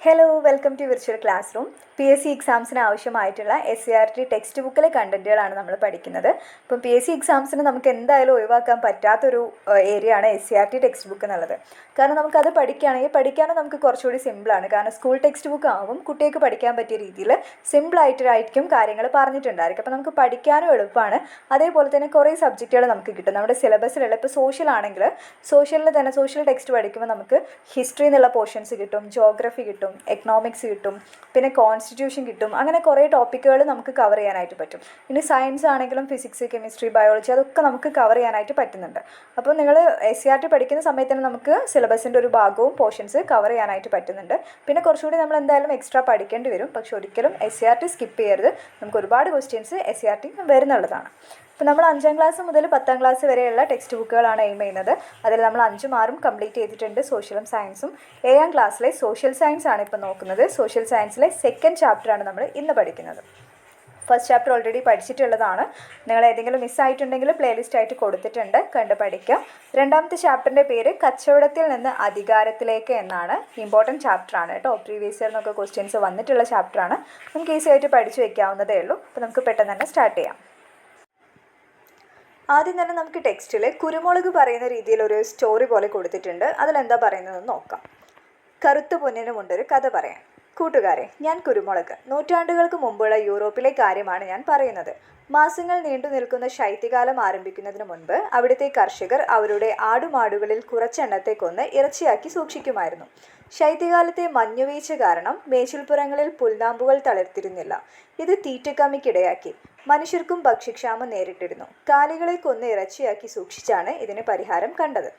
Hello, welcome to virtual classroom. PSC എക്സാംസിന് ആവശ്യമായിട്ടുള്ള SCERT text ബുക്കിലെ കണ്ടൻറ്റുകളാണ് നമ്മൾ പഠിക്കുന്നത്. അപ്പം PSC എക്സാംസിന് നമുക്ക് എന്തായാലും ഒഴിവാക്കാൻ പറ്റാത്തൊരു ഏരിയയാണ് SCERT ടെക്സ്റ്റ് ബുക്ക് എന്നുള്ളത്. കാരണം നമുക്കത് പഠിക്കാനും നമുക്ക് കുറച്ചുകൂടി സിമ്പിളാണ്. കാരണം സ്കൂൾ ടെക്സ്റ്റ് ബുക്ക് ആകുമ്പം കുട്ടികൾക്ക് പഠിക്കാൻ പറ്റിയ രീതിയിൽ സിമ്പിളായിട്ടായിരിക്കും കാര്യങ്ങൾ പറഞ്ഞിട്ടുണ്ടായിരിക്കും. അപ്പോൾ നമുക്ക് പഠിക്കാനും എളുപ്പമാണ്. അതേപോലെ തന്നെ കുറേ സബ്ജക്റ്റുകൾ നമുക്ക് കിട്ടും. നമ്മുടെ സിലബസിലുള്ള ഇപ്പോൾ സോഷ്യൽ ആണെങ്കിൽ സോഷ്യലിൽ തന്നെ സോഷ്യൽ ടെക്സ്റ്റ് പഠിക്കുമ്പോൾ നമുക്ക് ഹിസ്റ്ററി എന്നുള്ള പോർഷൻസ് കിട്ടും, ജോഗ്രഫി കിട്ടും, എക്കണോമിക്സ് കിട്ടും, പിന്നെ കോൺസ്റ്റിറ്റ്യൂഷൻ കിട്ടും. അങ്ങനെ കുറേ ടോപ്പിക്കുകൾ നമുക്ക് കവർ ചെയ്യാനായിട്ട് പറ്റും. ഇനി സയൻസ് ആണെങ്കിലും ഫിസിക്സ്, കെമിസ്ട്രി, ബയോളജി അതൊക്കെ നമുക്ക് കവർ ചെയ്യാനായിട്ട് പറ്റുന്നുണ്ട്. അപ്പോൾ നിങ്ങൾ SCERT പഠിക്കുന്ന സമയത്ത് തന്നെ നമുക്ക് സിലബസിൻ്റെ ഒരു ഭാഗവും പോർഷൻസ് കവർ ചെയ്യാനായിട്ട് പറ്റുന്നുണ്ട്. പിന്നെ കുറച്ചുകൂടി നമ്മൾ എന്തായാലും എക്സ്ട്രാ പഠിക്കേണ്ടി വരും. പക്ഷെ ഒരിക്കലും SCERT സ്കിപ്പ് ചെയ്യരുത്. നമുക്ക് ഒരുപാട് ക്വസ്റ്റ്യൻസ് SCERT വരുന്നുള്ളതാണ്. ഇപ്പോൾ നമ്മൾ 5ാം ക്ലാസ് മുതൽ 10ാം ക്ലാസ് വരെയുള്ള ടെക്സ്റ്റ് ബുക്കുകളാണ് എയിം ചെയ്യുന്നത്. അതിൽ നമ്മൾ 5ഉം 6ഉം കംപ്ലീറ്റ് ചെയ്തിട്ടുണ്ട്, സോഷ്യലും സയൻസും. 7ാം ക്ലാസ്സിലെ സോഷ്യൽ സയൻസ് ആണ് ഇപ്പോൾ നോക്കുന്നത്. സോഷ്യൽ സയൻസിലെ 2nd ചാപ്റ്ററാണ് നമ്മൾ ഇന്ന് പഠിക്കുന്നത്. ഫസ്റ്റ് ചാപ്റ്റർ ഓൾറെഡി പഠിച്ചിട്ടുള്ളതാണ്. നിങ്ങൾ ഏതെങ്കിലും മിസ്സായിട്ടുണ്ടെങ്കിൽ പ്ലേലിസ്റ്റ് ആയിട്ട് കൊടുത്തിട്ടുണ്ട്, കണ്ട് പഠിക്കാം. 2ാമത്തെ ചാപ്റ്ററിൻ്റെ പേര് കച്ചവടത്തിൽ നിന്ന് അധികാരത്തിലേക്ക് എന്നാണ്. ഇമ്പോർട്ടൻറ്റ് ചാപ്റ്ററാണ് കേട്ടോ. പ്രീവിയസ് ഇയർ എന്നൊക്കെ ക്വസ്റ്റ്യൻസ് വന്നിട്ടുള്ള ചാപ്റ്ററാണ്. നമുക്ക് ഈസി ആയിട്ട് പഠിച്ചു വയ്ക്കാവുന്നതേ ഉള്ളൂ. അപ്പോൾ നമുക്ക് പെട്ടെന്ന് തന്നെ സ്റ്റാർട്ട് ചെയ്യാം. ആദ്യം തന്നെ നമുക്ക് ടെക്സ്റ്റിൽ കുരുമുളക് പറയുന്ന രീതിയിൽ ഒരു സ്റ്റോറി പോലെ കൊടുത്തിട്ടുണ്ട്. അതിലെന്താ പറയുന്നതെന്ന് നോക്കാം. കറുത്ത പൊന്നിനുമുണ്ടൊരു കഥ പറയാൻ. കൂട്ടുകാരെ, ഞാൻ കുരുമുളക്. നൂറ്റാണ്ടുകൾക്ക് മുമ്പുള്ള യൂറോപ്പിലെ കാര്യമാണ് ഞാൻ പറയുന്നത്. മാസങ്ങൾ നീണ്ടു നിൽക്കുന്ന ശൈത്യകാലം ആരംഭിക്കുന്നതിന് മുൻപ് അവിടുത്തെ കർഷകർ അവരുടെ ആടുമാടുകളിൽ കുറച്ചെണ്ണത്തെ കൊന്ന് ഇറച്ചിയാക്കി സൂക്ഷിക്കുമായിരുന്നു. ശൈത്യകാലത്തെ മഞ്ഞുവീഴ്ച കാരണം മേച്ചിൽപ്പുറങ്ങളിൽ പുൽനാമ്പുകൾ തളിർത്തിരുന്നില്ല. ഇത് തീറ്റക്കമ്മിക്കിടയാക്കി. മനുഷ്യർക്കും ഭക്ഷ്യക്ഷാമം നേരിട്ടിരുന്നു. കാലികളെ കൊന്ന് ഇറച്ചിയാക്കി സൂക്ഷിച്ചാണ് ഇതിന് പരിഹാരം കണ്ടത്.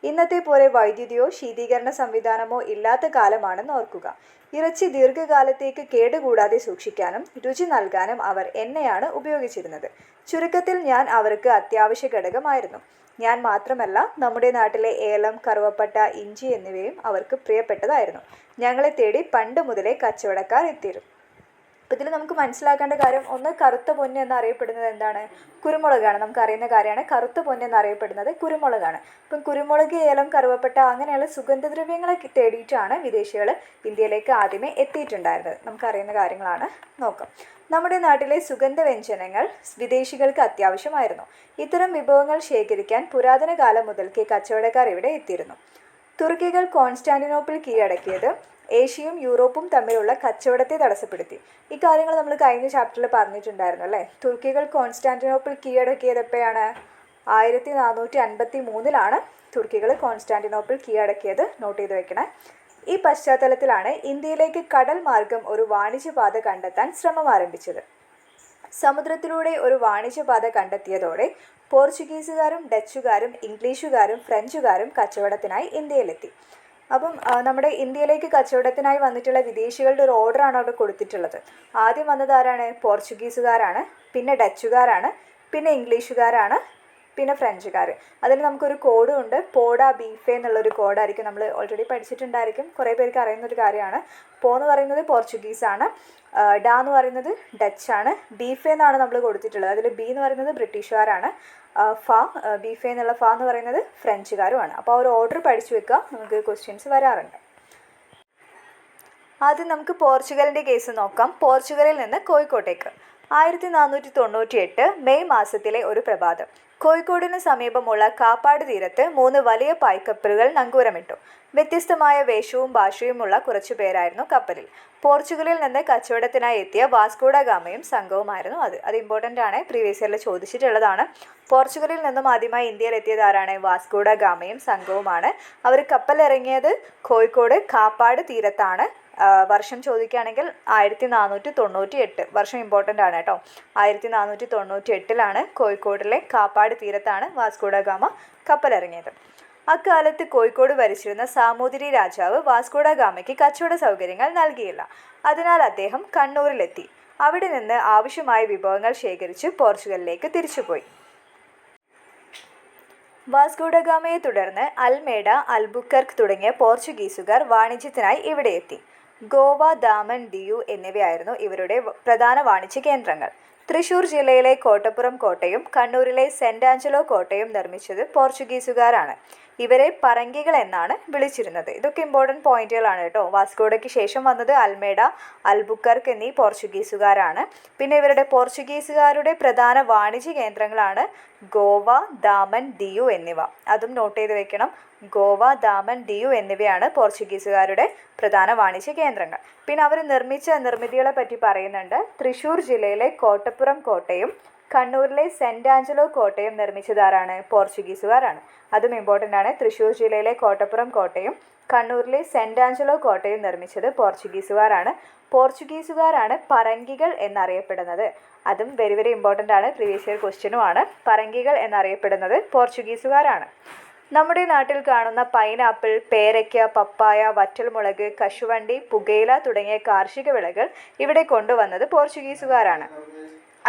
ഇന്നത്തെ പോലെ വൈദ്യുതിയോ ശീതീകരണ സംവിധാനമോ ഇല്ലാത്ത കാലമാണെന്ന് ഓർക്കുക. ഇറച്ചി ദീർഘകാലത്തേക്ക് കേടുകൂടാതെ സൂക്ഷിക്കാനും രുചി നൽകാനും അവർ എണ്ണയാണ് ഉപയോഗിച്ചിരുന്നത്. ചുരുക്കത്തിൽ ഞാൻ അവർക്ക് അത്യാവശ്യ ഘടകമായിരുന്നു. ഞാൻ മാത്രമല്ല, നമ്മുടെ നാട്ടിലെ ഏലം, കറുവപ്പട്ട, ഇഞ്ചി എന്നിവയും അവർക്ക് പ്രിയപ്പെട്ടതായിരുന്നു. ഞങ്ങളെ തേടി പണ്ട് മുതലേ കച്ചവടക്കാർ എത്തിയിരുന്നു. അപ്പോൾ ഇതിൽ നമുക്ക് മനസ്സിലാക്കേണ്ട കാര്യം, ഒന്ന് കറുത്ത പൊന്ന് എന്നറിയപ്പെടുന്നത് എന്താണ്? കുരുമുളകാണ്. നമുക്കറിയുന്ന കാര്യമാണ്. കറുത്ത പൊന്ന് എന്നറിയപ്പെടുന്നത് കുരുമുളകാണ്. അപ്പം കുരുമുളക്, ഏലം, കറുവപ്പട്ട അങ്ങനെയുള്ള സുഗന്ധദ്രവ്യങ്ങളെ തേടിയിട്ടാണ് വിദേശികൾ ഇന്ത്യയിലേക്ക് ആദ്യമേ എത്തിയിട്ടുണ്ടായിരുന്നത്. നമുക്കറിയുന്ന കാര്യങ്ങളാണ്. നോക്കാം. നമ്മുടെ നാട്ടിലെ സുഗന്ധവ്യഞ്ജനങ്ങൾ വിദേശികൾക്ക് അത്യാവശ്യമായിരുന്നു. ഇത്തരം വിഭവങ്ങൾ ശേഖരിക്കാൻ പുരാതന കാലം മുതൽക്കേ കച്ചവടക്കാർ ഇവിടെ എത്തിയിരുന്നു. തുർക്കികൾ കോൺസ്റ്റാന്റിനോപ്പിൾ കീഴടക്കിയത് ഏഷ്യയും യൂറോപ്പും തമ്മിലുള്ള കച്ചവടത്തെ തടസ്സപ്പെടുത്തി. ഈ കാര്യങ്ങൾ നമ്മൾ കഴിഞ്ഞ ചാപ്റ്ററിൽ പറഞ്ഞിട്ടുണ്ടായിരുന്നു അല്ലേ. തുർക്കികൾ കോൺസ്റ്റാന്റിനോപ്പിൾ കീഴടക്കിയത് എപ്പോഴാണ്? 1453 തുർക്കികൾ കോൺസ്റ്റാന്റിനോപ്പിൾ കീഴടക്കിയത്. നോട്ട് ചെയ്ത് വെക്കണേ. ഈ പശ്ചാത്തലത്തിലാണ് ഇന്ത്യയിലേക്ക് കടൽ മാർഗം ഒരു വാണിജ്യപാത കണ്ടെത്താൻ ശ്രമം ആരംഭിച്ചത്. സമുദ്രത്തിലൂടെ ഒരു വാണിജ്യപാത കണ്ടെത്തിയതോടെ പോർച്ചുഗീസുകാരും ഡച്ചുകാരും ഇംഗ്ലീഷുകാരും ഫ്രഞ്ചുകാരും കച്ചവടത്തിനായി ഇന്ത്യയിലെത്തി. അപ്പം നമ്മുടെ ഇന്ത്യയിലേക്ക് കച്ചവടത്തിനായി വന്നിട്ടുള്ള വിദേശികളുടെ ഒരു ഓർഡറാണ് അവിടെ കൊടുത്തിട്ടുള്ളത്. ആദ്യം വന്നത് ആരാണ്? പോർച്ചുഗീസുകാരാണ്, പിന്നെ ഡച്ചുകാരാണ്, പിന്നെ ഇംഗ്ലീഷുകാരാണ്, പിന്നെ ഫ്രഞ്ചുകാർ. അതിന് നമുക്കൊരു കോഡും ഉണ്ട്. പോഡ ബീഫെ എന്നുള്ളൊരു കോഡായിരിക്കും. നമ്മൾ ഓൾറെഡി പഠിച്ചിട്ടുണ്ടായിരിക്കും, കുറേ പേർക്ക് അറിയുന്നൊരു കാര്യമാണ്. പോ എന്ന് പറയുന്നത് പോർച്ചുഗീസാണ്, ഡാ എന്ന് പറയുന്നത് ഡച്ചാണ്, ബീഫെ എന്നാണ് നമ്മൾ കൊടുത്തിട്ടുള്ളത്. അതിൽ ബി എന്ന് പറയുന്നത് ബ്രിട്ടീഷുകാരാണ്, ബീഫെ എന്നുള്ള ഫ എന്ന് പറയുന്നത് ഫ്രഞ്ചുകാരുമാണ്. അപ്പോൾ ആ ഒരു ഓർഡർ പഠിച്ചു വെക്കുക, നമുക്ക് ക്വസ്റ്റ്യൻസ് വരാറുണ്ട്. ആദ്യം നമുക്ക് പോർച്ചുഗലിൻ്റെ കേസ് നോക്കാം. പോർച്ചുഗലിൽ നിന്ന് കോഴിക്കോട്ടേക്ക് 1498 മെയ് മാസത്തിലെ ഒരു പ്രഭാതം കോഴിക്കോടിന് സമീപമുള്ള കാപ്പാട് തീരത്ത് 3 വലിയ പായ്ക്കപ്പലുകൾ നങ്കൂരമിട്ടു. വ്യത്യസ്തമായ വേഷവും ഭാഷയുമുള്ള കുറച്ചു പേരായിരുന്നു കപ്പലിൽ. പോർച്ചുഗലിൽ നിന്ന് കച്ചവടത്തിനായി എത്തിയ വാസ്കോഡ ഗാമയും സംഘവുമായിരുന്നു അത് ഇമ്പോർട്ടൻ്റ് ആണ്, പ്രീവിയസ് ഇയറിൽ ചോദിച്ചിട്ടുള്ളതാണ്. പോർച്ചുഗലിൽ നിന്നും ആദ്യമായി ഇന്ത്യയിൽ എത്തിയത് ആരാണ്? വാസ്കോഡ ഗാമയും സംഘവുമാണ്. അവർ കപ്പലിറങ്ങിയത് കോഴിക്കോട് കാപ്പാട് തീരത്താണ്. വർഷം ചോദിക്കുകയാണെങ്കിൽ 1498. വർഷം ഇമ്പോർട്ടൻ്റ് ആണ് കേട്ടോ. 1498 കോഴിക്കോടിലെ കാപ്പാട് തീരത്താണ് വാസ്കോഡ ഗാമ കപ്പലിറങ്ങിയത്. അക്കാലത്ത് കോഴിക്കോട് ഭരിച്ചിരുന്ന സാമൂതിരി രാജാവ് വാസ്കോഡ ഗാമയ്ക്ക് കച്ചവട സൗകര്യങ്ങൾ നൽകിയില്ല. അതിനാൽ അദ്ദേഹം കണ്ണൂരിലെത്തി. അവിടെ നിന്ന് ആവശ്യമായ വിഭവങ്ങൾ ശേഖരിച്ച് പോർച്ചുഗലിലേക്ക് തിരിച്ചുപോയി. വാസ്കോഡ ഗാമയെ തുടർന്ന് അൽമേഡ, അൽബുക്കർക്ക് തുടങ്ങിയ പോർച്ചുഗീസുകാർ വാണിജ്യത്തിനായി ഇവിടെ എത്തി. ഗോവ, ദാമൻ, ദിയു എന്നിവയായിരുന്നു ഇവരുടെ പ്രധാന വാണിജ്യ കേന്ദ്രങ്ങൾ. തൃശൂർ ജില്ലയിലെ കോട്ടപ്പുറം കോട്ടയും കണ്ണൂരിലെ സെൻറ് ആഞ്ചലോ കോട്ടയും നിർമ്മിച്ചത് പോർച്ചുഗീസുകാരാണ്. ഇവരെ പറങ്കികൾ എന്നാണ് വിളിച്ചിരുന്നത്. ഇതൊക്കെ ഇമ്പോർട്ടൻറ്റ് പോയിന്റുകളാണ് കേട്ടോ. വാസ്കോഡയ്ക്ക് ശേഷം വന്നത് അൽമേഡ, അൽബുക്കർക്ക് എന്നീ പോർച്ചുഗീസുകാരാണ്. പിന്നെ ഇവരുടെ പോർച്ചുഗീസുകാരുടെ പ്രധാന വാണിജ്യ കേന്ദ്രങ്ങളാണ് ഗോവ, ദാമൻ, ദിയു എന്നിവ. അതും നോട്ട് ചെയ്ത് വെക്കണം. ഗോവ, ദാമൻ, ദിയു എന്നിവയാണ് പോർച്ചുഗീസുകാരുടെ പ്രധാന വാണിജ്യ കേന്ദ്രങ്ങൾ. പിന്നെ അവർ നിർമ്മിച്ച നിർമ്മിതികളെ പറ്റി പറയുന്നുണ്ട്. തൃശ്ശൂർ ജില്ലയിലെ കോട്ടപ്പുറം കോട്ടയും കണ്ണൂരിലെ സെൻറ്റ് ആഞ്ചലോ കോട്ടയും നിർമ്മിച്ചതാരാണ്? പോർച്ചുഗീസുകാരാണ്. അതും ഇമ്പോർട്ടൻ്റ് ആണ്. തൃശ്ശൂർ ജില്ലയിലെ കോട്ടപ്പുറം കോട്ടയും കണ്ണൂരിലെ സെൻറ്റ് ആഞ്ചലോ കോട്ടയും നിർമ്മിച്ചത് പോർച്ചുഗീസുകാരാണ്. പോർച്ചുഗീസുകാരാണ് പറങ്കികൾ എന്നറിയപ്പെടുന്നത്. അതും വെരി വെരി ഇമ്പോർട്ടൻ്റ് ആണ്. പ്രീവിയസ് ഇയർ ക്വസ്റ്റ്യനുമാണ്. പറങ്കികൾ എന്നറിയപ്പെടുന്നത് പോർച്ചുഗീസുകാരാണ്. നമ്മുടെ നാട്ടിൽ കാണുന്ന പൈനാപ്പിൾ, പേരയ്ക്ക, പപ്പായ, വറ്റൽമുളക്, കശുവണ്ടി, പുകയില തുടങ്ങിയ കാർഷിക വിളകൾ ഇവിടെ കൊണ്ടുവന്നത് പോർച്ചുഗീസുകാരാണ്.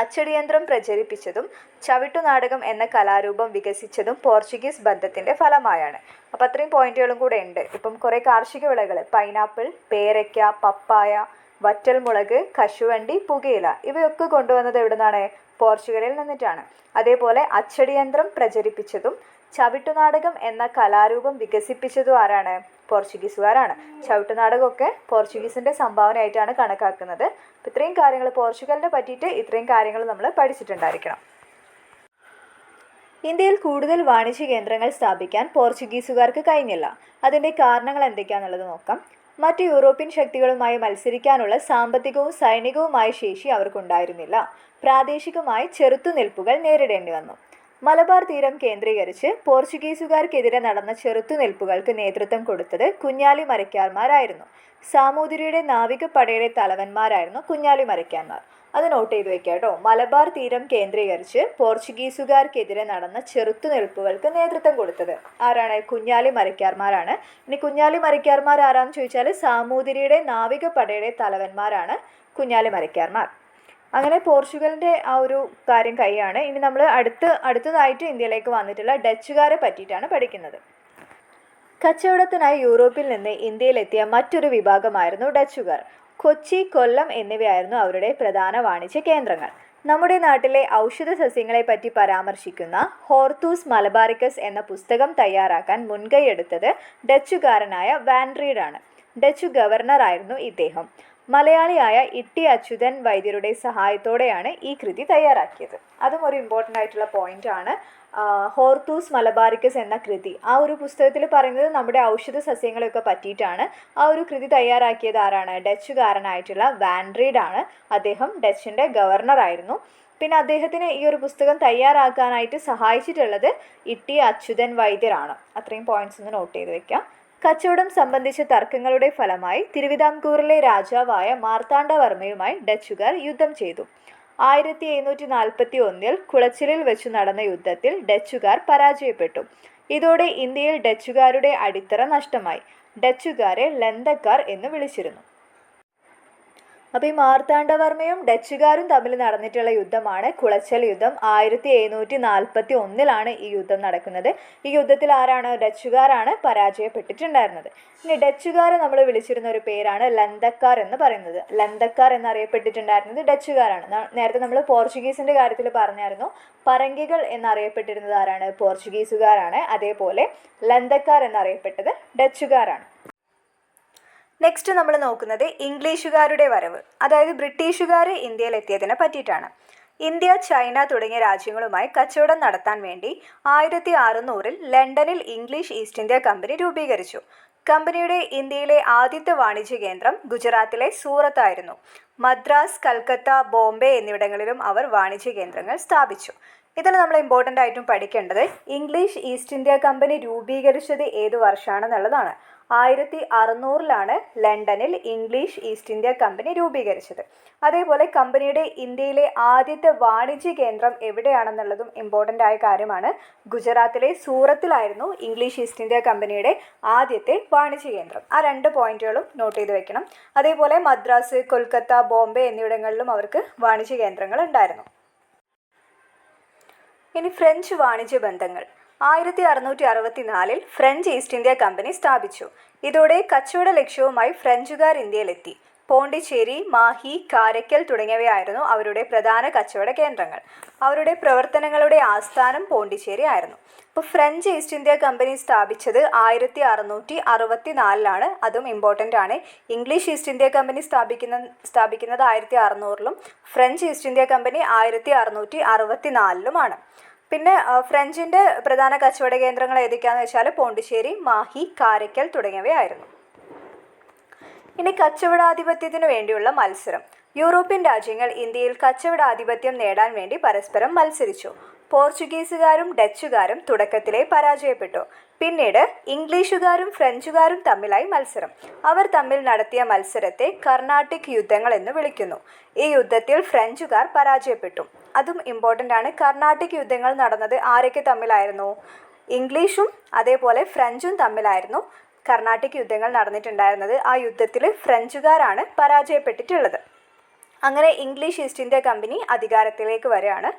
അച്ചടിയന്ത്രം പ്രചരിപ്പിച്ചതും ചവിട്ടുനാടകം എന്ന കലാരൂപം വികസിച്ചതും പോർച്ചുഗീസ് ബന്ധത്തിൻ്റെ ഫലമായാണ്. അപ്പോൾ അത്രയും പോയിന്റുകളും കൂടെ ഉണ്ട്. ഇപ്പം കുറേ കാർഷിക വിളകൾ പൈനാപ്പിൾ, പേരയ്ക്ക, പപ്പായ, വറ്റൽമുളക്, കശുവണ്ടി, പുകയില ഇവയൊക്കെ കൊണ്ടുവന്നത് എവിടെ നിന്നാണ്? പോർച്ചുഗലിൽ നിന്നിട്ടാണ്. അതേപോലെ അച്ചടിയന്ത്രം പ്രചരിപ്പിച്ചതും ചവിട്ടുനാടകം എന്ന കലാരൂപം വികസിപ്പിച്ചതും ആരാണ്? പോർച്ചുഗീസുകാരാണ്. ചവിട്ടുനാടകമൊക്കെ പോർച്ചുഗീസിൻ്റെ സംഭാവനയായിട്ടാണ് കണക്കാക്കുന്നത്. അപ്പോൾ ഇത്രയും കാര്യങ്ങൾ പോർച്ചുഗലിനെ പറ്റിയിട്ട് ഇത്രയും കാര്യങ്ങൾ നമ്മൾ പഠിച്ചിട്ടുണ്ടായിരിക്കണം. ഇന്ത്യയിൽ കൂടുതൽ വാണിജ്യ കേന്ദ്രങ്ങൾ സ്ഥാപിക്കാൻ പോർച്ചുഗീസുകാർക്ക് കഴിഞ്ഞില്ല. അതിൻ്റെ കാരണങ്ങൾ എന്തൊക്കെയാണെന്നുള്ളത് നോക്കാം. മറ്റ് യൂറോപ്യൻ ശക്തികളുമായി മത്സരിക്കാനുള്ള സാമ്പത്തികവും സൈനികവുമായ ശേഷി അവർക്കുണ്ടായിരുന്നില്ല. പ്രാദേശികമായി ചെറുത്തുനിൽപ്പുകൾ നേരിടേണ്ടി വന്നു. മലബാർ തീരം കേന്ദ്രീകരിച്ച് പോർച്ചുഗീസുകാർക്കെതിരെ നടന്ന ചെറുത്തുനിൽപ്പുകൾക്ക് നേതൃത്വം കൊടുത്തത് കുഞ്ഞാലി മരയ്ക്കാർമാരായിരുന്നു. സാമൂതിരിയുടെ നാവികപ്പടയുടെ തലവന്മാരായിരുന്നു കുഞ്ഞാലി മരയ്ക്കാർമാർ. അത് നോട്ട് ചെയ്ത് വെക്കുക കേട്ടോ. മലബാർ തീരം കേന്ദ്രീകരിച്ച് പോർച്ചുഗീസുകാർക്കെതിരെ നടന്ന ചെറുത്തുനിൽപ്പുകൾക്ക് നേതൃത്വം കൊടുത്തത് ആരാണ്? കുഞ്ഞാലി മരയ്ക്കാർമാരാണ്. ഇനി കുഞ്ഞാലി മരയ്ക്കാർമാർ ആരാന്ന് ചോദിച്ചാൽ സാമൂതിരിയുടെ നാവികപ്പടയുടെ തലവന്മാരാണ് കുഞ്ഞാലി മരയ്ക്കാർമാർ. അങ്ങനെ പോർച്ചുഗലിൻ്റെ ആ ഒരു കാര്യം കൈയാണ്. ഇനി നമ്മൾ അടുത്തതായിട്ട് ഇന്ത്യയിലേക്ക് വന്നിട്ടുള്ള ഡച്ചുകാരെ പറ്റിയിട്ടാണ് പഠിക്കുന്നത്. കച്ചവടത്തിനായി യൂറോപ്പിൽ നിന്ന് ഇന്ത്യയിലെത്തിയ മറ്റൊരു വിഭാഗമായിരുന്നു ഡച്ചുകാർ. കൊച്ചി, കൊല്ലം എന്നിവയായിരുന്നു അവരുടെ പ്രധാന വാണിജ്യ കേന്ദ്രങ്ങൾ. നമ്മുടെ നാട്ടിലെ ഔഷധ സസ്യങ്ങളെ പറ്റി പരാമർശിക്കുന്ന ഹോർത്തൂസ് മലബാറിക്കസ് എന്ന പുസ്തകം തയ്യാറാക്കാൻ മുൻകൈയെടുത്തത് ഡച്ചുകാരനായ വാൻഡ്രീഡാണ്. ഡച്ചു ഗവർണറായിരുന്നു ഇദ്ദേഹം. മലയാളിയായ ഇട്ടി അച്യുതൻ വൈദ്യരുടെ സഹായത്തോടെയാണ് ഈ കൃതി തയ്യാറാക്കിയത്. അതും ഒരു ഇമ്പോർട്ടൻ്റ് ആയിട്ടുള്ള പോയിൻ്റാണ്. ഹോർത്തൂസ് മലബാറിക്കസ് എന്ന കൃതി ആ ഒരു പുസ്തകത്തിൽ പറയുന്നത് നമ്മുടെ ഔഷധ സസ്യങ്ങളെയൊക്കെ പറ്റിയിട്ടാണ്. ആ ഒരു കൃതി തയ്യാറാക്കിയത് ആരാണ്? ഡച്ചുകാരനായിട്ടുള്ള വാൻഡ്രീഡാണ്. അദ്ദേഹം ഡച്ചിൻ്റെ ഗവർണറായിരുന്നു. പിന്നെ അദ്ദേഹത്തിന് ഈ ഒരു പുസ്തകം തയ്യാറാക്കാനായിട്ട് സഹായിച്ചിട്ടുള്ളത് ഇട്ടി അച്യുതൻ വൈദ്യരാണ്. അത്രയും പോയിന്റ്സ് ഒന്ന് നോട്ട് ചെയ്ത് വെക്കാം. കച്ചവടം സംബന്ധിച്ച തർക്കങ്ങളുടെ ഫലമായി തിരുവിതാംകൂറിലെ രാജാവായ മാർത്താണ്ഡവർമ്മയുമായി ഡച്ചുകാർ യുദ്ധം ചെയ്തു. 1741 കുളച്ചിലിൽ വെച്ചു നടന്ന യുദ്ധത്തിൽ ഡച്ചുകാർ പരാജയപ്പെട്ടു. ഇതോടെ ഇന്ത്യയിൽ ഡച്ചുകാരുടെ അടിത്തറ നഷ്ടമായി. ഡച്ചുകാരെ ലന്തക്കാർ എന്ന് വിളിച്ചിരുന്നു. അപ്പോൾ ഈ മാർത്താണ്ഡവർമ്മയും ഡച്ചുകാരും തമ്മിൽ നടന്നിട്ടുള്ള യുദ്ധമാണ് കുളച്ചൽ യുദ്ധം. 1741 ഈ യുദ്ധം നടക്കുന്നത്. ഈ യുദ്ധത്തിൽ ആരാണ്? ഡച്ചുകാരാണ് പരാജയപ്പെട്ടിട്ടുണ്ടായിരുന്നത്. ഇനി ഡച്ചുകാരെ നമ്മൾ വിളിച്ചിരുന്ന ഒരു പേരാണ് ലന്തക്കാർ എന്ന് പറയുന്നത്. ലന്തക്കാർ എന്നറിയപ്പെട്ടിട്ടുണ്ടായിരുന്നത് ഡച്ചുകാരാണ്. നേരത്തെ നമ്മൾ പോർച്ചുഗീസിൻ്റെ കാര്യത്തിൽ പറഞ്ഞായിരുന്നു. പറങ്കികൾ എന്നറിയപ്പെട്ടിരുന്നത് ആരാണ്? പോർച്ചുഗീസുകാരാണ്. അതേപോലെ ലന്തക്കാർ എന്നറിയപ്പെട്ടത് ഡച്ചുകാരാണ്. നെക്സ്റ്റ് നമ്മൾ നോക്കുന്നത് ഇംഗ്ലീഷുകാരുടെ വരവ്, അതായത് ബ്രിട്ടീഷുകാർ ഇന്ത്യയിലെത്തിയതിനെ പറ്റിയിട്ടാണ്. ഇന്ത്യ, ചൈന തുടങ്ങിയ രാജ്യങ്ങളുമായി കച്ചവടം നടത്താൻ വേണ്ടി 1600 ലണ്ടനിൽ ഇംഗ്ലീഷ് ഈസ്റ്റ് ഇന്ത്യ കമ്പനി രൂപീകരിച്ചു. കമ്പനിയുടെ ഇന്ത്യയിലെ ആദ്യത്തെ വാണിജ്യ കേന്ദ്രം ഗുജറാത്തിലെ സൂറത്തായിരുന്നു. മദ്രാസ്, കൽക്കത്ത, ബോംബെ എന്നിവിടങ്ങളിലും അവർ വാണിജ്യ കേന്ദ്രങ്ങൾ സ്ഥാപിച്ചു. ഇതിൽ നമ്മൾ ഇമ്പോർട്ടൻ്റ് ആയിട്ടും പഠിക്കേണ്ടത് ഇംഗ്ലീഷ് ഈസ്റ്റ് ഇന്ത്യ കമ്പനി രൂപീകരിച്ചത് ഏത് വർഷമാണെന്നുള്ളതാണ്. 1600 ലണ്ടനിൽ ഇംഗ്ലീഷ് ഈസ്റ്റ് ഇന്ത്യ കമ്പനി രൂപീകരിച്ചത്. അതേപോലെ കമ്പനിയുടെ ഇന്ത്യയിലെ ആദ്യത്തെ വാണിജ്യ കേന്ദ്രം എവിടെയാണെന്നുള്ളതും ഇമ്പോർട്ടൻ്റ് ആയ കാര്യമാണ്. ഗുജറാത്തിലെ സൂറത്തിലായിരുന്നു ഇംഗ്ലീഷ് ഈസ്റ്റ് ഇന്ത്യ കമ്പനിയുടെ ആദ്യത്തെ വാണിജ്യ കേന്ദ്രം. ആ 2 പോയിന്റുകളും നോട്ട് ചെയ്ത് വെക്കണം. അതേപോലെ മദ്രാസ്, കൊൽക്കത്ത, ബോംബെ എന്നിവിടങ്ങളിലും അവർക്ക് വാണിജ്യ കേന്ദ്രങ്ങൾ ഉണ്ടായിരുന്നു. ഇനി ഫ്രഞ്ച് വാണിജ്യ ബന്ധങ്ങൾ. 1664 ഫ്രഞ്ച് ഈസ്റ്റ് ഇന്ത്യ കമ്പനി സ്ഥാപിച്ചു. ഇതോടെ കച്ചവട ലക്ഷ്യവുമായി ഫ്രഞ്ചുകാർ ഇന്ത്യയിലെത്തി. പോണ്ടിച്ചേരി, മാഹി, കാരയ്ക്കൽ തുടങ്ങിയവയായിരുന്നു അവരുടെ പ്രധാന കച്ചവട കേന്ദ്രങ്ങൾ. അവരുടെ പ്രവർത്തനങ്ങളുടെ ആസ്ഥാനം പോണ്ടിച്ചേരി ആയിരുന്നു. ഇപ്പോൾ ഫ്രഞ്ച് ഈസ്റ്റ് ഇന്ത്യ കമ്പനി സ്ഥാപിച്ചത് 1664 അതും ഇമ്പോർട്ടൻ്റ് ആണ്. ഇംഗ്ലീഷ് ഈസ്റ്റ് ഇന്ത്യ കമ്പനി സ്ഥാപിക്കുന്നത് 1600-ലും ഫ്രഞ്ച് ഈസ്റ്റ് ഇന്ത്യ കമ്പനി 1664-ലുമാണ്. പിന്നെ ഫ്രഞ്ചിൻ്റെ പ്രധാന കച്ചവട കേന്ദ്രങ്ങൾ ഏതൊക്കെയാണെന്ന് വെച്ചാൽ പോണ്ടിച്ചേരി, മാഹി, കാരയ്ക്കൽ തുടങ്ങിയവയായിരുന്നു. ഇനി കച്ചവടാധിപത്യത്തിനു വേണ്ടിയുള്ള മത്സരം. യൂറോപ്യൻ രാജ്യങ്ങൾ ഇന്ത്യയിൽ കച്ചവടാധിപത്യം നേടാൻ വേണ്ടി പരസ്പരം മത്സരിച്ചു. പോർച്ചുഗീസുകാരും ഡച്ചുകാരും തുടക്കത്തിലേ പരാജയപ്പെട്ടു. പിന്നീട് ഇംഗ്ലീഷുകാരും ഫ്രഞ്ചുകാരും തമ്മിലായി മത്സരം. അവർ തമ്മിൽ നടത്തിയ മത്സരത്തെ കർണാട്ടിക് യുദ്ധങ്ങൾ എന്ന് വിളിക്കുന്നു. ഈ യുദ്ധത്തിൽ ഫ്രഞ്ചുകാർ പരാജയപ്പെട്ടു. അതും ഇമ്പോർട്ടൻ്റ് ആണ്. കർണാട്ടിക് യുദ്ധങ്ങൾ നടന്നത് ആരൊക്കെ തമ്മിലായിരുന്നു? ഇംഗ്ലീഷും അതേപോലെ ഫ്രഞ്ചും തമ്മിലായിരുന്നു കർണാട്ടിക് യുദ്ധങ്ങൾ നടന്നിട്ടുണ്ടായിരുന്നത്. ആ യുദ്ധത്തിൽ ഫ്രഞ്ചുകാരാണ് പരാജയപ്പെട്ടിട്ടുള്ളത്. അങ്ങനെ ഇംഗ്ലീഷ് ഈസ്റ്റ് ഇന്ത്യ കമ്പനി അധികാരത്തിലേക്ക് വരികയാണ്.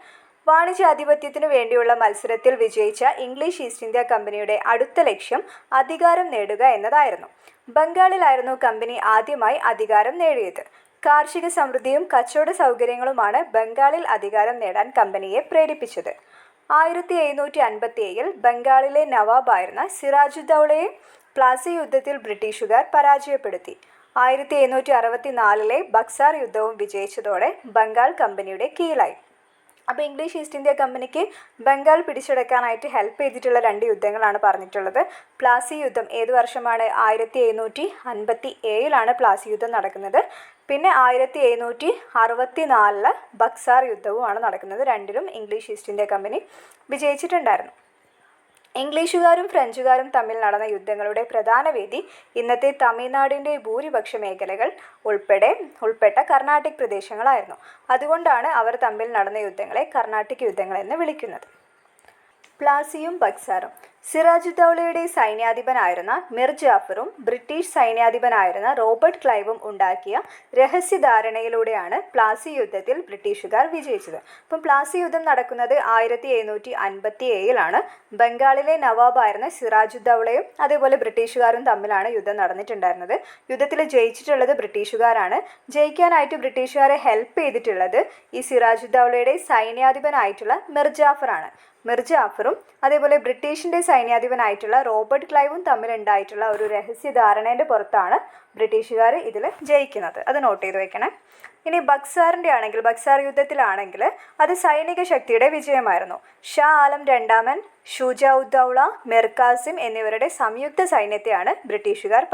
വാണിജ്യാധിപത്യത്തിനു വേണ്ടിയുള്ള മത്സരത്തിൽ വിജയിച്ച ഇംഗ്ലീഷ് ഈസ്റ്റ് ഇന്ത്യ കമ്പനിയുടെ അടുത്ത ലക്ഷ്യം അധികാരം നേടുക എന്നതായിരുന്നു. ബംഗാളിലായിരുന്നു കമ്പനി ആദ്യമായി അധികാരം നേടിയത്. കാർഷിക സമൃദ്ധിയും കച്ചവട സൗകര്യങ്ങളുമാണ് ബംഗാളിൽ അധികാരം നേടാൻ കമ്പനിയെ പ്രേരിപ്പിച്ചത്. 1757 ബംഗാളിലെ നവാബായിരുന്ന സിറാജുദ്ദൗളയെ പ്ലാസി യുദ്ധത്തിൽ ബ്രിട്ടീഷുകാർ പരാജയപ്പെടുത്തി. 1764 ബക്സാർ യുദ്ധവും വിജയിച്ചതോടെ ബംഗാൾ കമ്പനിയുടെ കീഴിലായി. അപ്പോൾ ഇംഗ്ലീഷ് ഈസ്റ്റ് ഇന്ത്യ കമ്പനിക്ക് ബംഗാൾ പിടിച്ചെടുക്കാനായിട്ട് ഹെൽപ്പ് ചെയ്തിട്ടുള്ള 2 യുദ്ധങ്ങളാണ് പറഞ്ഞിട്ടുള്ളത്. പ്ലാസി യുദ്ധം ഏത് വർഷമാണ്? 1757 പ്ലാസി യുദ്ധം നടക്കുന്നത്. പിന്നെ 1764 ബക്സാർ യുദ്ധവുമാണ് നടക്കുന്നത്. രണ്ടിലും ഇംഗ്ലീഷ് ഈസ്റ്റ് ഇന്ത്യ കമ്പനി വിജയിച്ചിട്ടുണ്ടായിരുന്നു. ഇംഗ്ലീഷുകാരും ഫ്രഞ്ചുകാരും തമ്മിൽ നടന്ന യുദ്ധങ്ങളുടെ പ്രധാന വേദി ഇന്നത്തെ തമിഴ്നാടിൻ്റെ ഭൂരിപക്ഷ മേഖലകൾ ഉൾപ്പെട്ട കർണാട്ടിക് പ്രദേശങ്ങളായിരുന്നു. അതുകൊണ്ടാണ് അവർ തമ്മിൽ നടന്ന യുദ്ധങ്ങളെ കർണാട്ടിക് യുദ്ധങ്ങൾ എന്ന് വിളിക്കുന്നത്. പ്ലാസിയും ബക്സാറും. സിറാജുദ്ദൗളയുടെ സൈന്യാധിപനായിരുന്ന മിർ ജാഫറും ബ്രിട്ടീഷ് സൈന്യാധിപനായിരുന്ന റോബർട്ട് ക്ലൈവും ഉണ്ടാക്കിയ രഹസ്യധാരണയിലൂടെയാണ് പ്ലാസി യുദ്ധത്തിൽ ബ്രിട്ടീഷുകാർ വിജയിച്ചത്. അപ്പം പ്ലാസി യുദ്ധം നടക്കുന്നത് 1757 ബംഗാളിലെ നവാബായിരുന്ന സിറാജുദ്ദൗളയും അതേപോലെ ബ്രിട്ടീഷുകാരും തമ്മിലാണ് യുദ്ധം നടന്നിട്ടുണ്ടായിരുന്നത്. യുദ്ധത്തിൽ ജയിച്ചിട്ടുള്ളത് ബ്രിട്ടീഷുകാരാണ്. ജയിക്കാനായിട്ട് ബ്രിട്ടീഷുകാരെ ഹെൽപ്പ് ചെയ്തിട്ടുള്ളത് ഈ സിറാജുദ്ദൗളയുടെ സൈന്യാധിപനായിട്ടുള്ള മിർ ജാഫറാണ്. മിർ ജാഫറും അതേപോലെ ബ്രിട്ടീഷിൻ്റെ സൈന്യാധിപനായിട്ടുള്ള റോബർട്ട് ക്ലൈവും തമ്മിലുണ്ടായിട്ടുള്ള ഒരു രഹസ്യധാരണേൻ്റെ പുറത്താണ് ബ്രിട്ടീഷുകാർ ഇതിൽ ജയിക്കുന്നത്. അത് നോട്ട് ചെയ്ത് വെക്കണം. ഇനി ബക്സാർ യുദ്ധത്തിലാണെങ്കിൽ അത് സൈനിക ശക്തിയുടെ വിജയമായിരുന്നു. ഷാ ആലം രണ്ടാമൻ, ഷുജാഉദ്ദൗള, മിർ ഖാസിം എന്നിവരുടെ സംയുക്ത സൈന്യത്തെയാണ് ബ്രിട്ടീഷുകാർ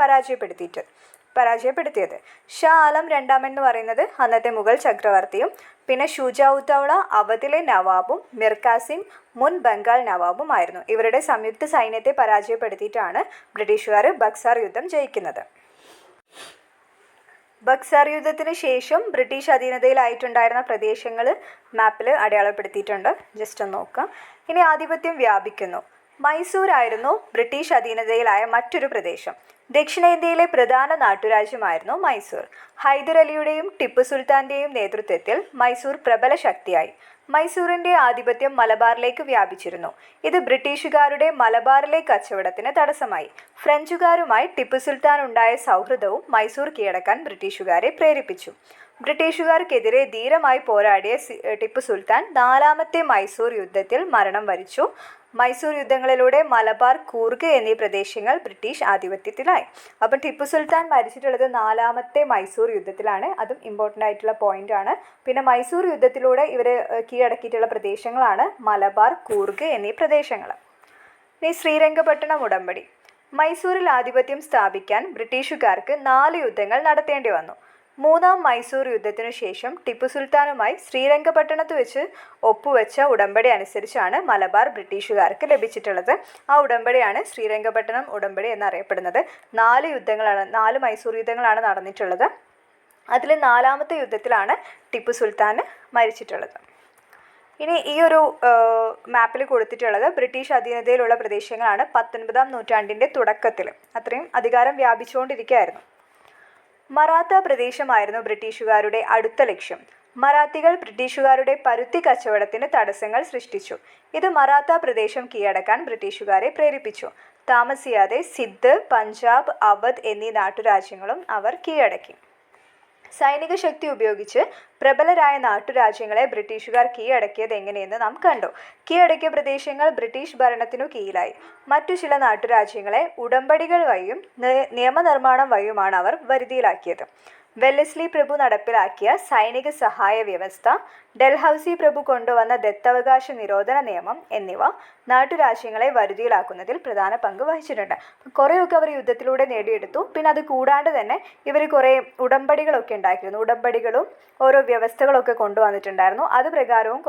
പരാജയപ്പെടുത്തിയത്. ഷാ ആലം രണ്ടാമൻ എന്ന് പറയുന്നത് അന്നത്തെ മുഗൾ ചക്രവർത്തിയും പിന്നെ ഷുജാഉദ്ദൗള അവധിലെ നവാബും മിർ ഖാസിം മുൻ ബംഗാൾ നവാബുമായിരുന്നു. ഇവരുടെ സംയുക്ത സൈന്യത്തെ പരാജയപ്പെടുത്തിയിട്ടാണ് ബ്രിട്ടീഷുകാർ ബക്സാർ യുദ്ധം ജയിക്കുന്നത്. ബക്സാർ യുദ്ധത്തിന് ശേഷം ബ്രിട്ടീഷ് അധീനതയിലായിട്ടുണ്ടായിരുന്ന പ്രദേശങ്ങൾ മാപ്പിൽ അടയാളപ്പെടുത്തിയിട്ടുണ്ട്. ജസ്റ്റ് ഒന്ന് നോക്കാം. ഇനി ആധിപത്യം വ്യാപിക്കുന്നു. മൈസൂരായിരുന്നു ബ്രിട്ടീഷ് അധീനതയിലായ മറ്റൊരു പ്രദേശം. ദക്ഷിണേന്ത്യയിലെ പ്രധാന നാട്ടുരാജ്യമായിരുന്നു മൈസൂർ. ഹൈദർ അലിയുടെയും ടിപ്പു സുൽത്താൻ്റെയും നേതൃത്വത്തിൽ മൈസൂർ പ്രബല ശക്തിയായി. മൈസൂറിൻ്റെ ആധിപത്യം മലബാറിലേക്ക് വ്യാപിച്ചിരുന്നു. ഇത് ബ്രിട്ടീഷുകാരുടെ മലബാറിലെ കച്ചവടത്തിന് തടസ്സമായി. ഫ്രഞ്ചുകാരുമായി ടിപ്പു സുൽത്താൻ ഉണ്ടായ സൗഹൃദവും മൈസൂർ കീഴടക്കാൻ ബ്രിട്ടീഷുകാരെ പ്രേരിപ്പിച്ചു. ബ്രിട്ടീഷുകാർക്കെതിരെ ധീരമായി പോരാടിയ ടിപ്പു സുൽത്താൻ 4ാമത്തെ മൈസൂർ യുദ്ധത്തിൽ മരണം വരിച്ചു. മൈസൂർ യുദ്ധങ്ങളിലൂടെ മലബാർ, കൂർഗ് എന്നീ പ്രദേശങ്ങൾ ബ്രിട്ടീഷ് ആധിപത്യത്തിലായി. അപ്പം ടിപ്പു സുൽത്താൻ മരിച്ചിട്ടുള്ളത് 4ാമത്തെ മൈസൂർ യുദ്ധത്തിലാണ്. അതും ഇമ്പോർട്ടൻ്റ് ആയിട്ടുള്ള പോയിന്റ് ആണ്. പിന്നെ മൈസൂർ യുദ്ധത്തിലൂടെ ഇവർ കീഴടക്കിയിട്ടുള്ള പ്രദേശങ്ങളാണ് മലബാർ, കൂർഗ് എന്നീ പ്രദേശങ്ങൾ. ഇനി ശ്രീരംഗപട്ടണം ഉടമ്പടി. മൈസൂരിൽ ആധിപത്യം സ്ഥാപിക്കാൻ ബ്രിട്ടീഷുകാർക്ക് 4 യുദ്ധങ്ങൾ നടത്തേണ്ടി വന്നു. 3ാം മൈസൂർ യുദ്ധത്തിനു ശേഷം ടിപ്പു സുൽത്താനുമായി ശ്രീരംഗപട്ടണത്ത് വെച്ച് ഒപ്പുവെച്ച ഉടമ്പടി അനുസരിച്ചാണ് മലബാർ ബ്രിട്ടീഷുകാർക്ക് ലഭിച്ചിട്ടുള്ളത്. ആ ഉടമ്പടിയാണ് ശ്രീരംഗപട്ടണം ഉടമ്പടി എന്നറിയപ്പെടുന്നത്. 4 മൈസൂർ യുദ്ധങ്ങളാണ് നടന്നിട്ടുള്ളത്. അതിൽ 4ാമത്തെ യുദ്ധത്തിലാണ് ടിപ്പു സുൽത്താൻ മരിച്ചിട്ടുള്ളത്. ഇനി ഈ ഒരു മാപ്പിൽ കൊടുത്തിട്ടുള്ളത് ബ്രിട്ടീഷ് അധീനതയിലുള്ള പ്രദേശങ്ങളാണ്. 19ാം നൂറ്റാണ്ടിൻ്റെ തുടക്കത്തിൽ അത്രയും അധികാരം വ്യാപിച്ചുകൊണ്ടിരിക്കുകയായിരുന്നു. മറാത്ത പ്രദേശമായിരുന്നു ബ്രിട്ടീഷുകാരുടെ അടുത്ത ലക്ഷ്യം. മറാത്തികൾ ബ്രിട്ടീഷുകാരുടെ പരുത്തി കച്ചവടത്തിന് തടസ്സങ്ങൾ സൃഷ്ടിച്ചു. ഇത് മറാത്ത പ്രദേശം കീഴടക്കാൻ ബ്രിട്ടീഷുകാരെ പ്രേരിപ്പിച്ചു. താമസിയാതെ സിന്ധ്, പഞ്ചാബ്, അവധ് എന്നീ നാട്ടുരാജ്യങ്ങളും അവർ കീഴടക്കി. സൈനിക ശക്തി ഉപയോഗിച്ച് പ്രബലരായ നാട്ടുരാജ്യങ്ങളെ ബ്രിട്ടീഷുകാർ കീഴടക്കിയത് എങ്ങനെയെന്ന് നാം കണ്ടു. കീഴടക്കിയ പ്രദേശങ്ങൾ ബ്രിട്ടീഷ് ഭരണത്തിനു കീഴിലായി. മറ്റു ചില നാട്ടുരാജ്യങ്ങളെ ഉടമ്പടികൾ വഴിയും നിയമനിർമ്മാണം വഴിയുമാണ് അവർ വരുതിയിലാക്കിയത്. വെല്ലസ്ലി പ്രഭു നടപ്പിലാക്കിയ സൈനിക സഹായ വ്യവസ്ഥ, ഡൽഹൌസി പ്രഭു കൊണ്ടുവന്ന ദത്തവകാശ നിരോധന നിയമം എന്നിവ നാട്ടുരാജ്യങ്ങളെ വരുതിയിലാക്കുന്നതിൽ പ്രധാന പങ്ക് വഹിച്ചിട്ടുണ്ട്. കുറേയൊക്കെ അവർ യുദ്ധത്തിലൂടെ നേടിയെടുത്തു. പിന്നെ അത് കൂടാണ്ട് തന്നെ ഇവർ കുറേ ഉടമ്പടികളൊക്കെ ഉണ്ടാക്കിയിരുന്നു. ഉടമ്പടികളും ഓരോ വ്യവസ്ഥകളൊക്കെ കൊണ്ടുവന്നിട്ടുണ്ടായിരുന്നു. അത് പ്രകാരവും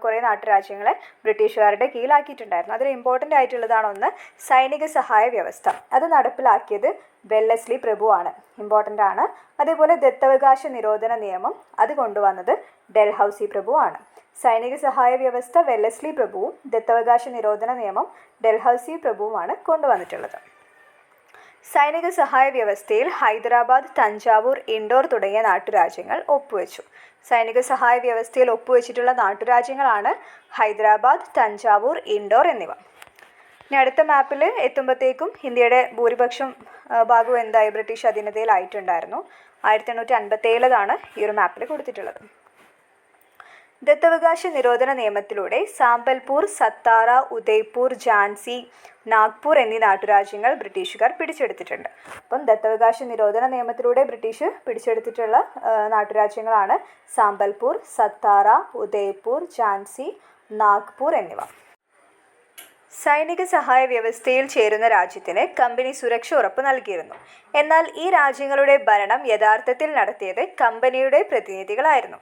കുറേ നാട്ടുരാജ്യങ്ങളെ ബ്രിട്ടീഷുകാരുടെ കീഴിലാക്കിയിട്ടുണ്ടായിരുന്നു. അതിൽ ഇമ്പോർട്ടൻ്റ് ആയിട്ടുള്ളതാണ് ഒന്ന് സൈനിക സഹായ വ്യവസ്ഥ. അത് നടപ്പിലാക്കിയത് വെല്ലസ്ലി പ്രഭുവാണ്, ഇമ്പോർട്ടൻ്റ് ആണ്. അതേപോലെ ദത്തവകാശ നിരോധന നിയമം അത് കൊണ്ടുവന്നത് ഡൽഹൌസി പ്രഭുവാണ്. സൈനിക സഹായ വ്യവസ്ഥ വെല്ലസ്ലി പ്രഭുവും ദത്തവകാശ നിരോധന നിയമം ഡൽഹൌസി പ്രഭുവുമാണ് കൊണ്ടുവന്നിട്ടുള്ളത്. സൈനിക സഹായ വ്യവസ്ഥയിൽ ഹൈദരാബാദ്, തഞ്ചാവൂർ, ഇൻഡോർ തുടങ്ങിയ നാട്ടുരാജ്യങ്ങൾ ഒപ്പുവെച്ചു. സൈനിക സഹായ വ്യവസ്ഥയിൽ ഒപ്പുവെച്ചിട്ടുള്ള നാട്ടുരാജ്യങ്ങളാണ് ഹൈദരാബാദ്, തഞ്ചാവൂർ, ഇൻഡോർ എന്നിവ. ഇനി അടുത്ത മാപ്പിൽ എത്തുമ്പോഴത്തേക്കും ഇന്ത്യയുടെ ഭൂരിപക്ഷം ഭാഗവും എന്തായി ബ്രിട്ടീഷ് അധീനതയിലായിട്ടുണ്ടായിരുന്നു. 1857 ഈ ഒരു മാപ്പിൽ കൊടുത്തിട്ടുള്ളത്. ദത്തവകാശ നിരോധന നിയമത്തിലൂടെ സാമ്പൽപൂർ, സത്താറ, ഉദയ്പൂർ, ഝാൻസി, നാഗ്പൂർ എന്നീ നാട്ടുരാജ്യങ്ങൾ ബ്രിട്ടീഷുകാർ പിടിച്ചെടുത്തിട്ടുണ്ട്. അപ്പം ദത്തവകാശ നിരോധന നിയമത്തിലൂടെ ബ്രിട്ടീഷ് പിടിച്ചെടുത്തിട്ടുള്ള നാട്ടുരാജ്യങ്ങളാണ് സാമ്പൽപൂർ, സത്താറ, ഉദയ്പൂർ, ഝാൻസി, നാഗ്പൂർ എന്നിവ. സൈനിക സഹായ വ്യവസ്ഥയിൽ ചേരുന്ന രാജ്യത്തിന് കമ്പനി സുരക്ഷ ഉറപ്പ് നൽകിയിരുന്നു. എന്നാൽ ഈ രാജ്യങ്ങളുടെ ഭരണം യഥാർത്ഥത്തിൽ നടത്തിയത് കമ്പനിയുടെ പ്രതിനിധികളായിരുന്നു.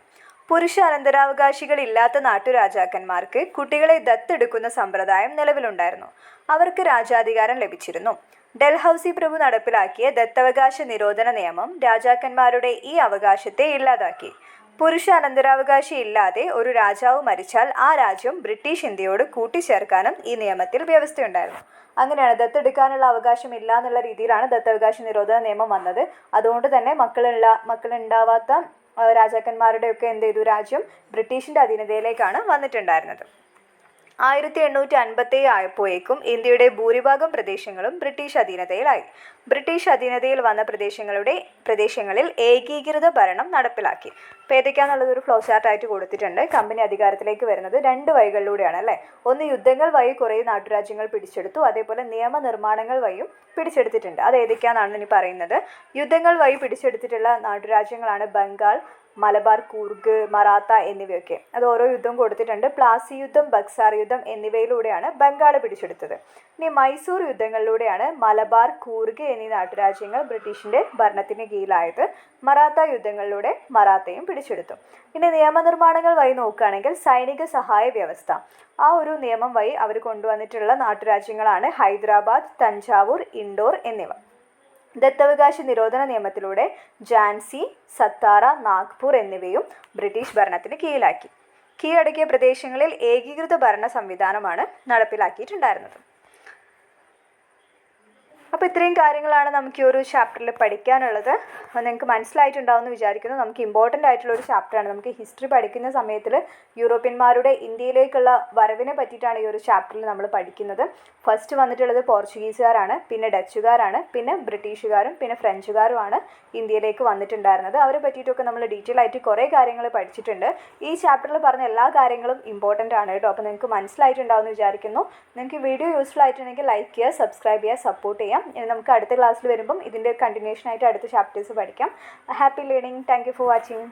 പുരുഷ അനന്തരാവകാശികളില്ലാത്ത നാട്ടുരാജാക്കന്മാർക്ക് കുട്ടികളെ ദത്തെടുക്കുന്ന സമ്പ്രദായം നിലവിലുണ്ടായിരുന്നു. അവർക്ക് രാജാധികാരം ലഭിച്ചിരുന്നു. ഡൽഹൌസി പ്രഭു നടപ്പിലാക്കിയ ദത്തവകാശ നിരോധന നിയമം രാജാക്കന്മാരുടെ ഈ അവകാശത്തെ ഇല്ലാതാക്കി. പുരുഷ അനന്തരാവകാശി ഇല്ലാതെ ഒരു രാജാവ് മരിച്ചാൽ ആ രാജ്യം ബ്രിട്ടീഷ് ഇന്ത്യയോട് കൂട്ടിച്ചേർക്കാനും ഈ നിയമത്തിൽ വ്യവസ്ഥയുണ്ടായിരുന്നു. അങ്ങനെയാണ് ദത്തെടുക്കാനുള്ള അവകാശം ഇല്ല എന്നുള്ള രീതിയിലാണ് ദത്തവകാശ നിരോധന നിയമം വന്നത്. അതുകൊണ്ട് തന്നെ മക്കളുണ്ടാവാത്ത രാജാക്കന്മാരുടെയൊക്കെ എന്ത് ചെയ്തു, രാജ്യം ബ്രിട്ടീഷിൻ്റെ അധീനതയിലേക്കാണ് വന്നിട്ടുണ്ടായിരുന്നത്. 1857 ആയപ്പോഴേക്കും ഇന്ത്യയുടെ ഭൂരിഭാഗം പ്രദേശങ്ങളും ബ്രിട്ടീഷ് അധീനതയിലായി. ബ്രിട്ടീഷ് അധീനതയിൽ വന്ന പ്രദേശങ്ങളിൽ ഏകീകൃത ഭരണം നടപ്പിലാക്കി. അപ്പോൾ ഏതൊക്കെയാണെന്നുള്ളത് ഒരു ഫ്ലോ ചാർട്ടായിട്ട് കൊടുത്തിട്ടുണ്ട്. കമ്പനി അധികാരത്തിലേക്ക് വരുന്നത് 2 വഴികളിലൂടെയാണ് അല്ലേ. ഒന്ന് യുദ്ധങ്ങൾ വഴി കുറേ നാട്ടുരാജ്യങ്ങൾ പിടിച്ചെടുത്തു. അതേപോലെ നിയമനിർമ്മാണങ്ങൾ വഴിയും പിടിച്ചെടുത്തിട്ടുണ്ട്. അത് ഏതൊക്കെയാണെന്നാണ് ഇനി പറയുന്നത്. യുദ്ധങ്ങൾ വഴി പിടിച്ചെടുത്തിട്ടുള്ള നാട്ടുരാജ്യങ്ങളാണ് ബംഗാൾ, മലബാർ, കൂർഗ്, മറാത്ത എന്നിവയൊക്കെ. അത് ഓരോ യുദ്ധം കൊടുത്തിട്ടുണ്ട്. പ്ലാസി യുദ്ധം, ബക്സാർ യുദ്ധം എന്നിവയിലൂടെയാണ് ബംഗാൾ പിടിച്ചെടുത്തത്. ഇനി മൈസൂർ യുദ്ധങ്ങളിലൂടെയാണ് മലബാർ, കൂർഗ് എന്നീ നാട്ടുരാജ്യങ്ങൾ ബ്രിട്ടീഷിൻ്റെ ഭരണത്തിന് കീഴിലായത്. മറാത്ത യുദ്ധങ്ങളിലൂടെ മറാത്തയും പിടിച്ചെടുത്തു. ഇനി നിയമനിർമ്മാണങ്ങൾ വഴി നോക്കുകയാണെങ്കിൽ സൈനിക സഹായ വ്യവസ്ഥ, ആ ഒരു നിയമം വഴി അവർ കൊണ്ടുവന്നിട്ടുള്ള നാട്ടുരാജ്യങ്ങളാണ് ഹൈദരാബാദ്, തഞ്ചാവൂർ, ഇൻഡോർ എന്നിവ. ദത്തവകാശ നിരോധന നിയമത്തിലൂടെ ഝാൻസി, സത്താറ, നാഗ്പൂർ എന്നിവയും ബ്രിട്ടീഷ് ഭരണത്തിന് കീഴിലാക്കി. കീഴടക്കിയ പ്രദേശങ്ങളിൽ ഏകീകൃത ഭരണ സംവിധാനമാണ് നടപ്പിലാക്കിയിട്ടുണ്ടായിരുന്നത്. അപ്പോൾ ഇത്രയും കാര്യങ്ങളാണ് നമുക്ക് ഈ ഒരു ചാപ്റ്ററിൽ പഠിക്കാനുള്ളത്. നിങ്ങൾക്ക് മനസ്സിലായിട്ടുണ്ടാവും എന്ന് വിചാരിക്കുന്നു. നമുക്ക് ഇമ്പോർട്ടൻ്റ് ആയിട്ടുള്ള ഒരു ചാപ്റ്ററാണ്. നമുക്ക് ഹിസ്റ്ററി പഠിക്കുന്ന സമയത്തിൽ യൂറോപ്യന്മാരുടെ ഇന്ത്യയിലേക്കുള്ള വരവിനെ പറ്റിയിട്ടാണ് ഈ ഒരു ചാപ്റ്ററിൽ നമ്മൾ പഠിക്കുന്നത്. ഫസ്റ്റ് വന്നിട്ടുള്ളത് പോർച്ചുഗീസുകാരാണ്, പിന്നെ ഡച്ചുകാരാണ്, പിന്നെ ബ്രിട്ടീഷുകാരും പിന്നെ ഫ്രഞ്ചുകാരുമാണ് ഇന്ത്യയിലേക്ക് വന്നിട്ടുണ്ടായിരുന്നത്. അവരെ പറ്റിയിട്ടൊക്കെ നമ്മൾ ഡീറ്റെയിൽ ആയിട്ട് കുറേ കാര്യങ്ങൾ പഠിച്ചിട്ടുണ്ട്. ഈ ചാപ്റ്ററിൽ പറഞ്ഞ എല്ലാ കാര്യങ്ങളും ഇമ്പോർട്ടൻ്റ് ആണ് കേട്ടോ. അപ്പോൾ നിങ്ങൾക്ക് മനസ്സിലായിട്ടുണ്ടാവും എന്ന് വിചാരിക്കുന്നു. നിങ്ങൾക്ക് വീഡിയോ യൂസ്ഫുൾ ആയിട്ടുണ്ടെങ്കിൽ ലൈക്ക് ചെയ്യുക, സബ്സ്ക്രൈബ് ചെയ്യുക, സപ്പോർട്ട് ചെയ്യാം. ഇനി നമുക്ക് അടുത്ത ക്ലാസ്സിൽ വരുമ്പം ഇതിൻ്റെ കണ്ടിന്യൂഷൻ ആയിട്ട് അടുത്ത ചാപ്റ്റേഴ്സ് പഠിക്കാം. Happy learning. Thank you for watching.